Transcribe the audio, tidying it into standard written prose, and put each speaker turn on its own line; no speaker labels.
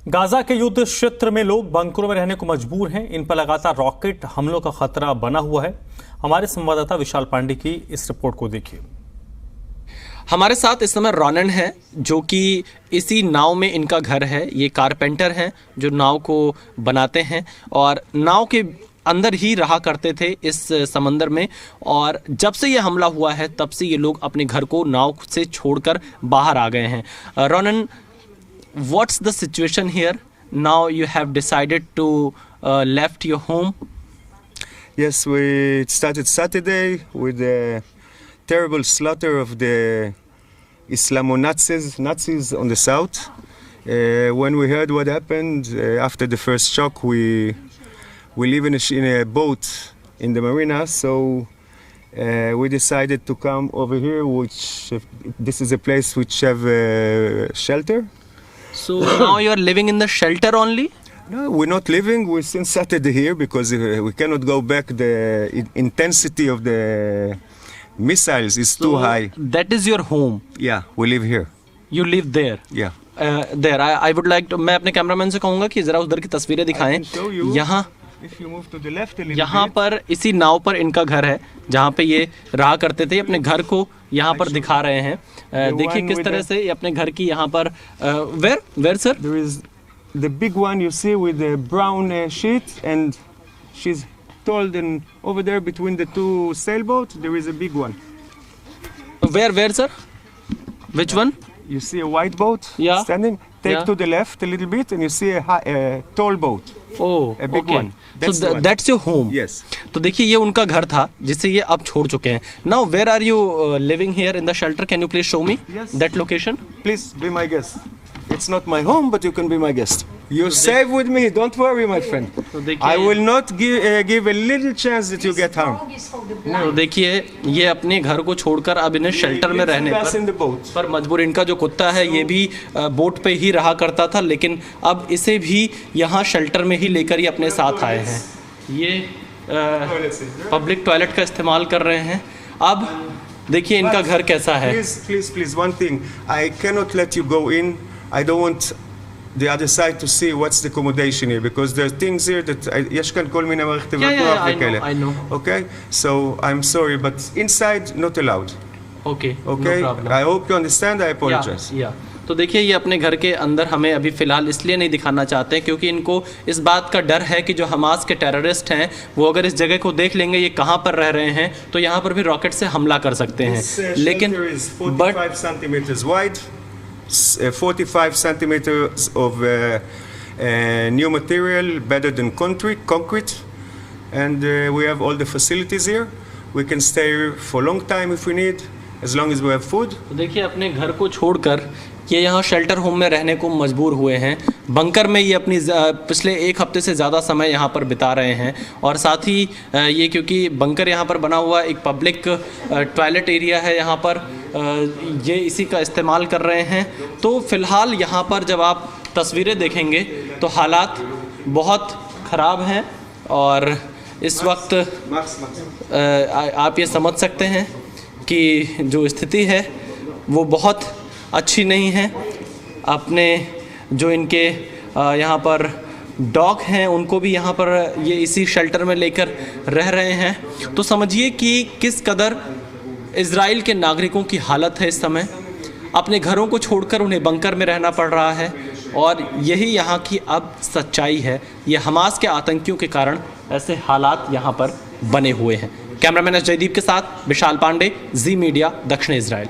Gaza के युद्ध क्षेत्र में लोग बंकरों में रहने को मजबूर हैं। इन पर लगातार रॉकेट हमलों का खतरा बना हुआ है। हमारे संवाददाता विशाल पांडे की इस रिपोर्ट को देखिए।
हमारे साथ इस समय रोनन है, जो कि इसी नाव में इनका घर है। ये कारपेंटर हैं जो नाव को बनाते हैं और नाव के अंदर ही रहा करते थे इस समंदर में। और जब से ये हमला हुआ है तब से ये लोग अपने घर को नाव से छोड़कर बाहर आ गए हैं। Ronan, what's the situation here? Now you have decided to left your home.
Yes, we started Saturday with the terrible slaughter of the Islamo-Nazis on the south. When we heard what happened after the first shock, we live in a boat in the marina, so we decided to come over here, which this is a place which have shelter.
So now you are living in the shelter only?
No, we're not living. We're since Saturday here because we cannot go back. The intensity of the missiles is too high.
That is your home?
Yeah, we live here.
You live there?
Yeah.
There. I would like to. मैं अपने cameraman से कहूँगा कि जरा उधर की तस्वीरें दिखाएं। यहाँ
If you move to the left a little
यहाँ
bit.
पर इसी नाव पर इनका घर है जहाँ पे ये रहा करते थे। अपने घर को यहाँ पर दिखा रहे हैं। देखिए किस तरह से ये अपने घर की यहाँ पर where sir?
There is the big one you see with the brown sheet, and she's told, and over there between the two sailboats there is a big one.
Where sir? Which one?
You see a white boat standing. Take to the left a little bit, and you see a tall boat.
Oh,
a big one.
That's your home.
Yes.
तो देखिए ये उनका घर था जिसे ये अब छोड़ चुके हैं। Now where are you living here in the shelter? Can you please show me that location?
Please be my guest. It's not my home, but you can be my guest. You're safe with me. Don't worry, my friend. I will not give a little chance that you get harmed.
तो देखिए ये अपने घर को छोड़कर अब इन्हें shelter में रहने पर मजबूर। इनका जो कुत्ता है ये भी बोट पे ही रहा करता था, लेकिन अब इसे भी यहाँ शेल्टर में ही लेकर ये अपने साथ आए हैं। ये पब्लिक टॉयलेट का इस्तेमाल कर रहे हैं। अब देखिए इनका घर कैसा है।
Please, one thing. I cannot let you go in. I don't want the other side to see what's the accommodation here, because there are things here that יש כאן כל מיני מערכת בטוח וכאלה.
I know.
Okay? So I'm sorry, but inside not allowed.
Okay.
Okay?
No problem.
I hope you understand. I apologize.
Yeah. तो देखिए ये अपने घर के अंदर हमें अभी फ़िलहाल इसलिए नहीं दिखाना चाहते हैं क्योंकि इनको इस बात का डर है कि जो हमास के टेररिस्ट हैं वो अगर इस जगह को देख लेंगे ये कहाँ पर रह रहे हैं तो यहाँ पर भी रॉकेट से हमला कर सकते हैं। लेकिन
45 centimeters wide, 45 centimeters of new material, better than concrete, and we have all the facilities here. We can stay here for a long time if we need, as long as we have food.
देखिए अपने घर को छोड़कर ये यहाँ shelter home में रहने को मजबूर हुए हैं। बंकर में ये अपनी पिछले एक हफ्ते से ज़्यादा समय यहाँ पर बिता रहे हैं और साथ ही ये क्योंकि बंकर यहाँ पर बना हुआ एक पब्लिक टॉयलेट एरिया है, यहाँ पर ये इसी का इस्तेमाल कर रहे हैं। तो फ़िलहाल यहाँ पर जब आप तस्वीरें देखेंगे तो हालात बहुत ख़राब हैं और इस वक्त आप ये समझ सकते हैं कि जो स्थिति है वो बहुत अच्छी नहीं है। अपने जो इनके यहाँ पर डॉग हैं उनको भी यहाँ पर ये इसी शेल्टर में लेकर रह रहे हैं। तो समझिए कि किस कदर इज़राइल के नागरिकों की हालत है। इस समय अपने घरों को छोड़कर उन्हें बंकर में रहना पड़ रहा है और यही यहाँ की अब सच्चाई है। ये हमास के आतंकियों के कारण ऐसे हालात यहाँ पर बने हुए हैं। कैमरामैन जयदीप के साथ विशाल पांडे, जी मीडिया, दक्षिण इज़राइल।